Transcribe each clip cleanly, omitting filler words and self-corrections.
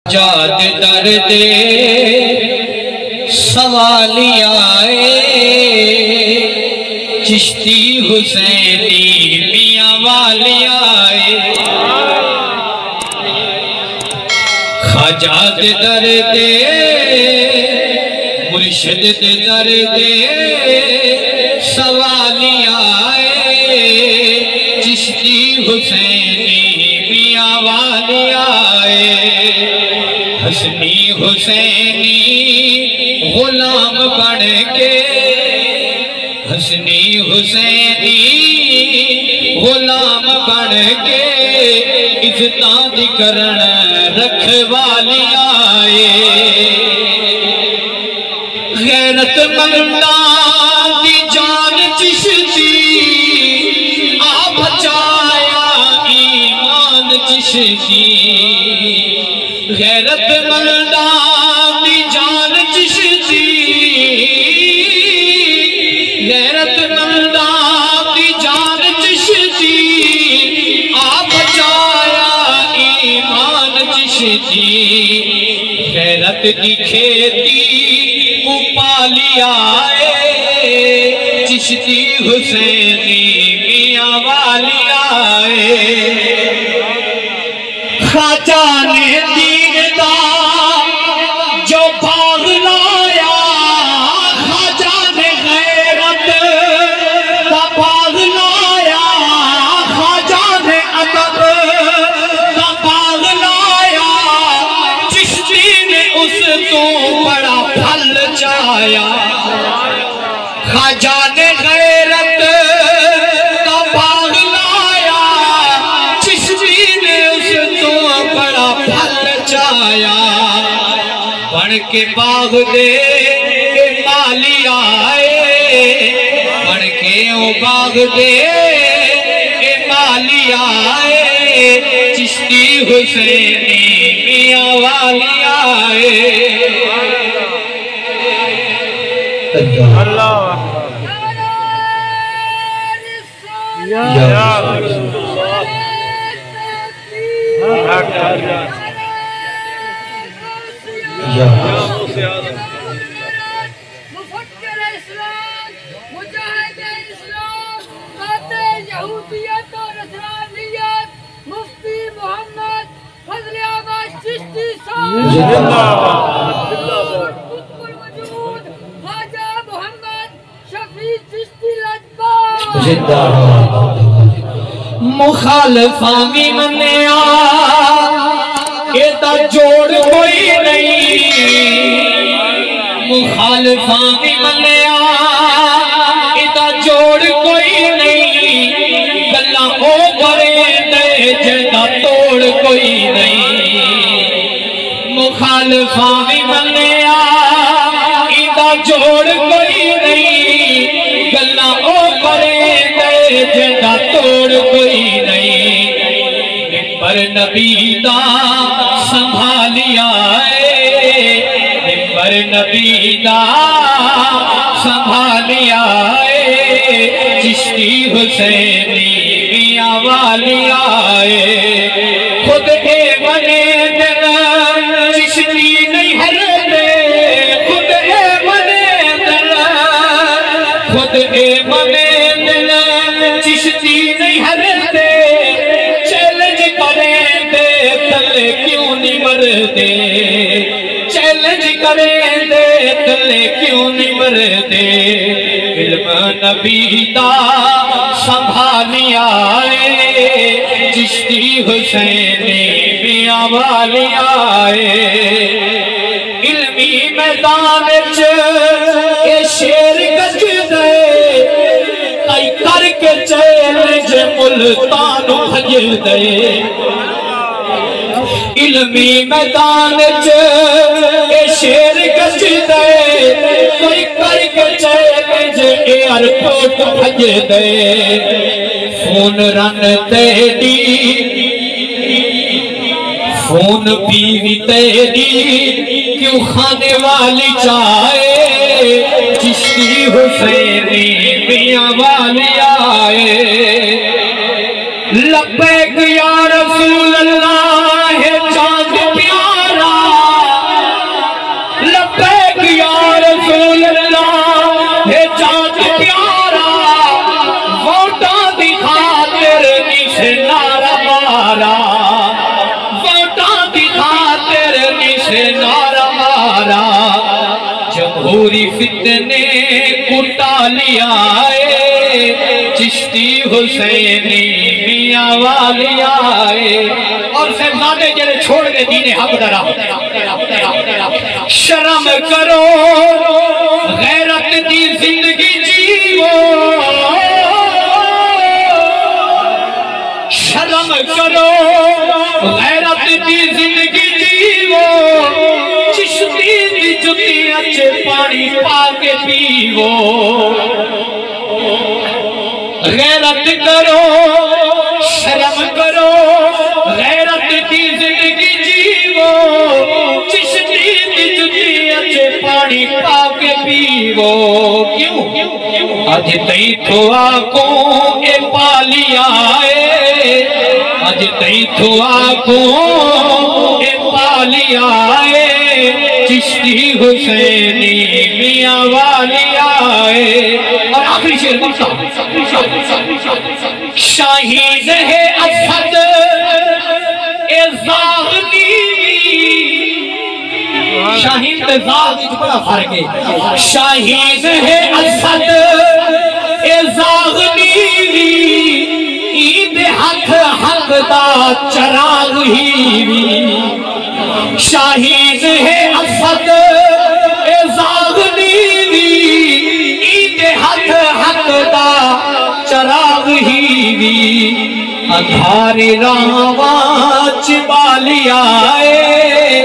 जाद दर्दे सवालियाए चिश्ती हुसैनी मियां वालियाए ख्वाजा दे दर्दे मुर्शिद दे दर्दे सवालियाए चिश्ती हुसैनी मियां वालियाए हसनी हुसैनी गुलाम बन के हसनी हुसैनी गुलाम बन के इज्जतां दी करन रखवालियाए गैरत मंदा दी जान चिश्ती आ बचाया ईमान चिश्ती गैरत मंदा दी जान चिश्ती गैरत मंदा दी जान चिश्ती आ बचाया ईमान चिश्ती गैरत दी खेती उपालियाए चिश्ती हुसैनी मियां वालियाए ख्वाजा ने दीन दा जो बाग लाया ख्वाजा ने गैरत दा बाग लाया ख्वाजा ने अदब दा बाग लाया चिश्ती ने उस तो बड़ा फल चाया ख्वाजा ने गैरत दा बाग लाया चिश्ती ने उस तो बड़ा फल चाया बन के बाग दे मालियाए बन के ओ बाग दे मालियाए चिश्ती हुसैनी मियां वालियाए अल्लाह मुफ्ती मोहम्मद फजल अहमद चिश्ती ख्वाजा मोहम्मद शफी चिश्ती मुखालफा भी मन्या एदा जोड़ कोई नहीं मुखालफा भी मन्या एदा जोड़ कोई नहीं गल्लां ओ करे दे जेदा तोड़ कोई नहीं मुखालफा भी मन्या एदा जोड़ कोई नहीं गल्लां ओ करे दे जेदा तोड़ कोई नहीं पर नबी दा संभालिया पर नबी दा संभालिया चिश्ती हुसैनी मियां वालियाए खुद ए बने दिन चिश्ती नहीं हरते खुद ए बने दिन खुद ए बने दिन चिश्ती नहीं हरते चैलेंज करें दे तले क्यों नहीं मरते चैलेंज करें दे तले क्यों नहीं मरते इल्म नबी दा संभालिया चिश्ती हुसैनी मियां वालियाए इल्मी मैदान च ये शेर गज दे कई करके चैलेंज मुल्तान भज दे इल्मी मैदान च ये शेर गज दे कोई करके चैलेंज एयरपोर्ट भज दे फोन रन तेरी फोन बीवी तेरी क्यों खाने वाली चाहे चिश्ती हुसैनी मियां वालियाए लब्बैक या रसूल अल्लाह चांद प्यारा से नारा मारा, जमहूरी फितने कुटा लिया चिश्ती हुसैनी मियां वाली आए। और शहजादे जरे छोड़ के दीने हक डरा, शर्म करो गैरत दी जिंदगी जीवो, शर्म करो गैरत दी जिंदगी जीवो, चिश्ती दी जुती अच्छे पानी पाके पीवो। गैरत करो शर्म करो गैरत की जिंदगी जीवो, चिश्ती दी जुती अच्छे पानी पाके पीवो। क्यों अज तई तो आको ए पाली आए, अज तई तो आको ए पाली आए, चिश्ती हुसैनी मियां वाली आए। और आखिरी शेर शाहीन है असद ए ज़ाग़नी, शाहीन ते ज़ाग़ में बड़ा फर्क है। शाहीन है असद ए ज़ाग़नी, ईद हक हक दा चराग ही भी। शाहीन है असद ए ज़ाग़नी, ईद हक हक दा चराग ही भी। अंधारे राहवा चिबाली आए,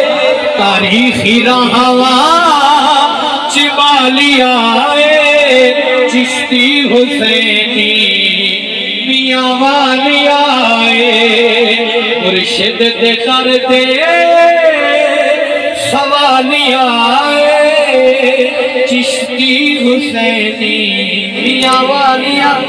तारीखी राहवा चिबाली आए, चिश्ती हुसैनी मियां वाली आए। मुर्शिद दे कर दे सवाली आए, चिश्ती हुसैनी मियां वाली आए।